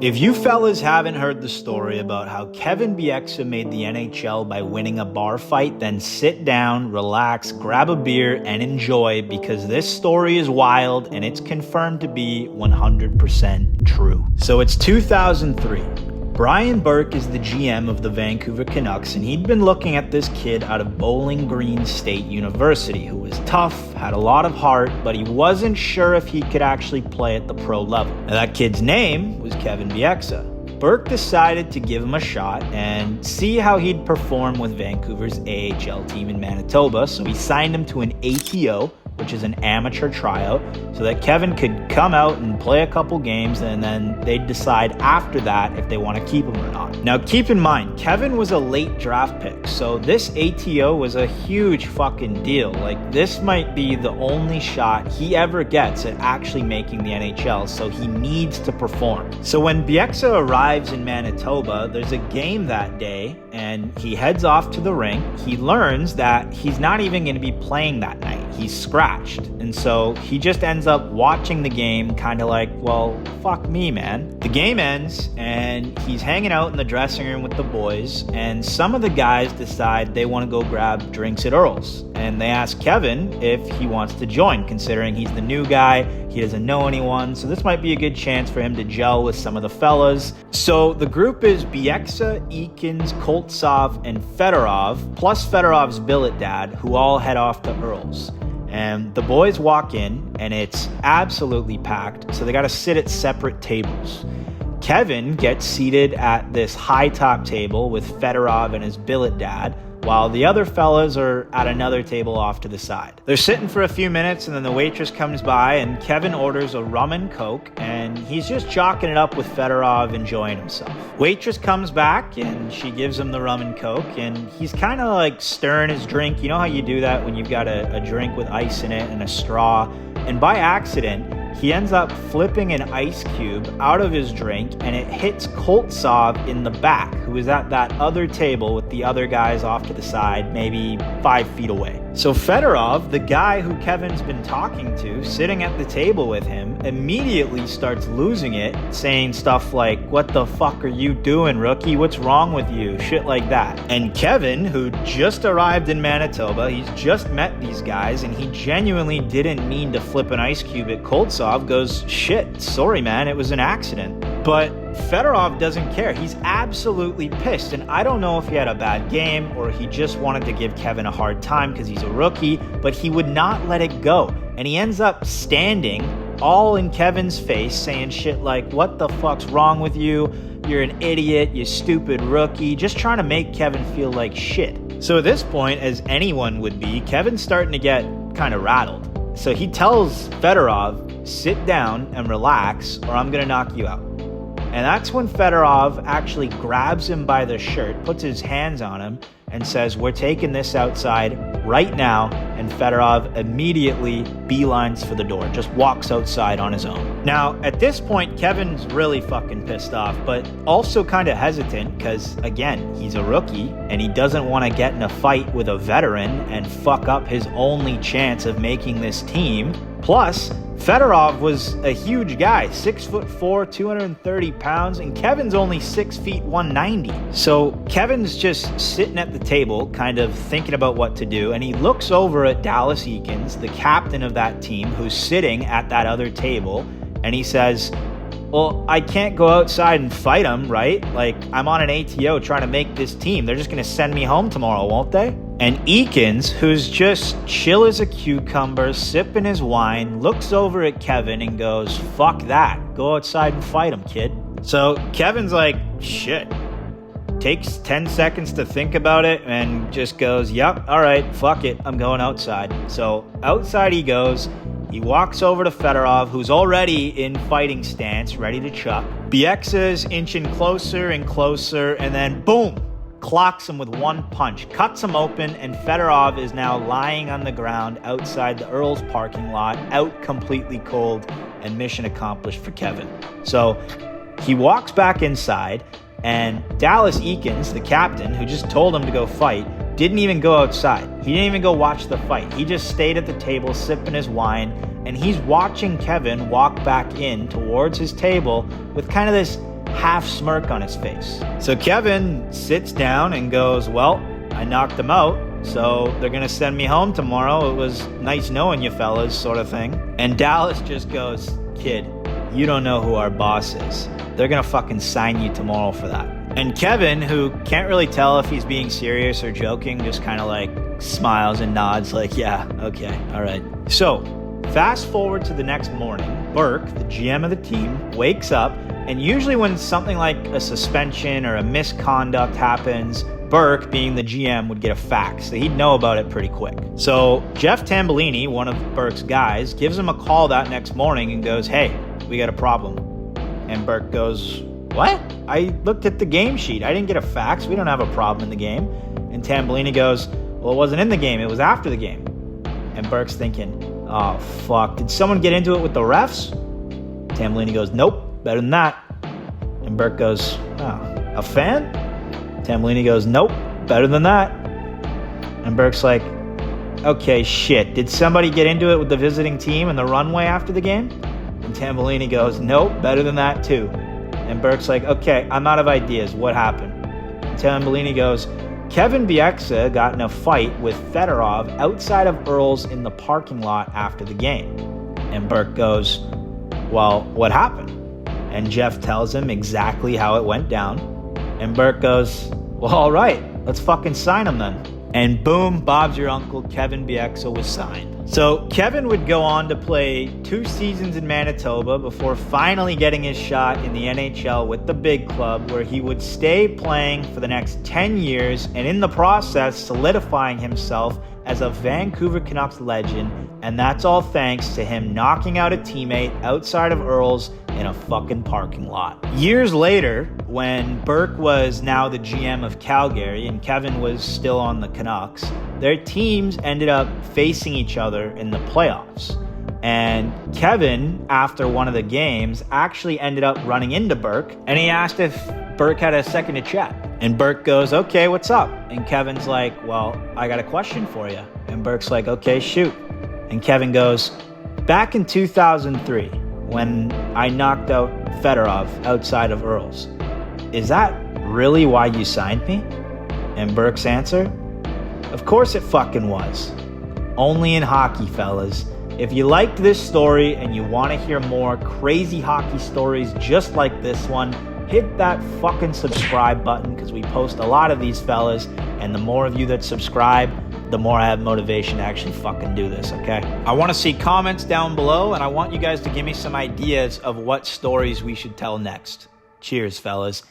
If you fellas haven't heard the story about how Kevin Bieksa made the NHL by winning a bar fight, then sit down, relax, grab a beer, and enjoy, because this story is wild and it's confirmed to be 100% true. So it's 2003. Brian Burke is the GM of the Vancouver Canucks, and he'd been looking at this kid out of Bowling Green State University who was tough, had a lot of heart, but he wasn't sure if he could actually play at the pro level. Now, that kid's name was Kevin Bieksa. Burke decided to give him a shot and see how he'd perform with Vancouver's AHL team in Manitoba, so he signed him to an ATO, which is an amateur tryout, so that Kevin could come out and play a couple games, and then they'd decide after that if they want to keep him or not. Now, keep in mind, Kevin was a late draft pick, so this ATO was a huge fucking deal. Like, this might be the only shot he ever gets at actually making the NHL, so he needs to perform. So when Bieksa arrives in Manitoba, there's a game that day, and he heads off to the rink. He learns that he's not even going to be playing that night. He's scratched. And so he just ends up watching the game kind of like, well, fuck me, man. The game ends and he's hanging out in the dressing room with the boys, and some of the guys decide they want to go grab drinks at Earl's. And they ask Kevin if he wants to join, considering he's the new guy, he doesn't know anyone, so this might be a good chance for him to gel with some of the fellas. So the group is Bieksa, Eakins, Koltsov, and Fedorov, plus Fedorov's billet dad, who all head off to Earl's. And the boys walk in, and it's absolutely packed, so they got to sit at separate tables. Kevin gets seated at this high-top table with Fedorov and his billet dad, while the other fellas are at another table off to the side. They're sitting for a few minutes, and then the waitress comes by, and Kevin orders a rum and coke, and he's just chalking it up with Fedorov, enjoying himself. Waitress comes back, and she gives him the rum and coke, and he's kind of like stirring his drink. You know how you do that when you've got a drink with ice in it and a straw? And by accident, he ends up flipping an ice cube out of his drink, and it hits Koltsov in the back, who is at that other table with the other guys off to the side, maybe 5 feet away. So Fedorov, the guy who Kevin's been talking to, sitting at the table with him, immediately starts losing it, saying stuff like, "What the fuck are you doing, rookie? What's wrong with you?" Shit like that. And Kevin, who just arrived in Manitoba, he's just met these guys, and he genuinely didn't mean to flip an ice cube at Koltsov, goes, "Shit, sorry man, it was an accident." But Fedorov doesn't care. He's absolutely pissed, and I don't know if he had a bad game or he just wanted to give Kevin a hard time because he's a rookie, but he would not let it go. And he ends up standing all in Kevin's face saying shit like, "What the fuck's wrong with you? You're an idiot, you stupid rookie," just trying to make Kevin feel like shit. So at this point, as anyone would be, Kevin's starting to get kind of rattled. So he tells Fedorov, "Sit down and relax or I'm gonna knock you out." And that's when Fedorov actually grabs him by the shirt, puts his hands on him, and says, "We're taking this outside right now." And Fedorov immediately beelines for the door, just walks outside on his own. Now, at this point, Kevin's really fucking pissed off, but also kind of hesitant because, again, he's a rookie and he doesn't want to get in a fight with a veteran and fuck up his only chance of making this team. Plus, Fedorov was a huge guy, 6'4", 230 pounds, and Kevin's only 6 feet, 190. So Kevin's just sitting at the table, kind of thinking about what to do, and he looks over at Dallas Eakins, the captain of that team, who's sitting at that other table, and he says, "Well, I can't go outside and fight him, right? Like, I'm on an ATO trying to make this team. They're just going to send me home tomorrow, won't they?" And Eakins, who's just chill as a cucumber, sipping his wine, looks over at Kevin and goes, "Fuck that. Go outside and fight him, kid." So Kevin's like, "Shit." Takes 10 seconds to think about it and just goes, "Yep, all right, fuck it. I'm going outside." So outside he goes. He walks over to Fedorov, who's already in fighting stance, ready to chuck. Bieksa's inching closer and closer, and then boom! Clocks him with one punch, cuts him open, and Fedorov is now lying on the ground outside the Earl's parking lot, out completely cold, and mission accomplished for Kevin. So he walks back inside, and Dallas Eakins, the captain, who just told him to go fight, didn't even go outside. He didn't even go watch the fight. He just stayed at the table sipping his wine, and he's watching Kevin walk back in towards his table with kind of this half smirk on his face. So Kevin sits down and goes, well, I knocked him out, so they're going to send me home tomorrow. It was nice knowing you fellas, sort of thing. And Dallas just goes, kid, you don't know who our boss is. They're going to fucking sign you tomorrow for that. And Kevin, who can't really tell if he's being serious or joking, just kind of like smiles and nods like, yeah, okay, all right. So fast forward to the next morning, Burke, the GM of the team, wakes up, and usually when something like a suspension or a misconduct happens, Burke, being the GM, would get a fax, so he'd know about it pretty quick. So Jeff Tambellini, one of Burke's guys, gives him a call that next morning and goes, hey, we got a problem. And Burke goes, what? I looked at the game sheet. I didn't get a fax. We don't have a problem in the game. And Tambellini goes, well, it wasn't in the game. It was after the game. And Burke's thinking, oh, fuck. Did someone get into it with the refs? Tambellini goes, nope, better than that. And Burke goes, oh, a fan? Tambellini goes, nope, better than that. And Burke's like, okay, shit. Did somebody get into it with the visiting team in the runway after the game? And Tambellini goes, nope, better than that too. And Burke's like, okay, I'm out of ideas. What happened? And Tambellini goes, Kevin Bieksa got in a fight with Fedorov outside of Earl's in the parking lot after the game. And Burke goes, well, what happened? And Jeff tells him exactly how it went down. And Burke goes, well, all right, let's fucking sign him then. And boom, Bob's your uncle, Kevin Bieksa was signed. So Kevin would go on to play 2 seasons in Manitoba before finally getting his shot in the NHL with the big club, where he would stay playing for the next 10 years and in the process solidifying himself as a Vancouver Canucks legend, and that's all thanks to him knocking out a teammate outside of Earl's in a fucking parking lot. Years later, when Burke was now the GM of Calgary and Kevin was still on the Canucks, their teams ended up facing each other in the playoffs. And Kevin, after one of the games, actually ended up running into Burke, and he asked if Burke had a second to chat. And Burke goes, okay, what's up? And Kevin's like, well, I got a question for you. And Burke's like, okay, shoot. And Kevin goes, back in 2003, when I knocked out Fedorov outside of Earl's, is that really why you signed me? And Burke's answer, of course it fucking was. Only in hockey, fellas. If you liked this story and you want to hear more crazy hockey stories just like this one, hit that fucking subscribe button, because we post a lot of these fellas, and the more of you that subscribe, the more I have motivation to actually fucking do this, okay? I want to see comments down below, and I want you guys to give me some ideas of what stories we should tell next. Cheers, fellas.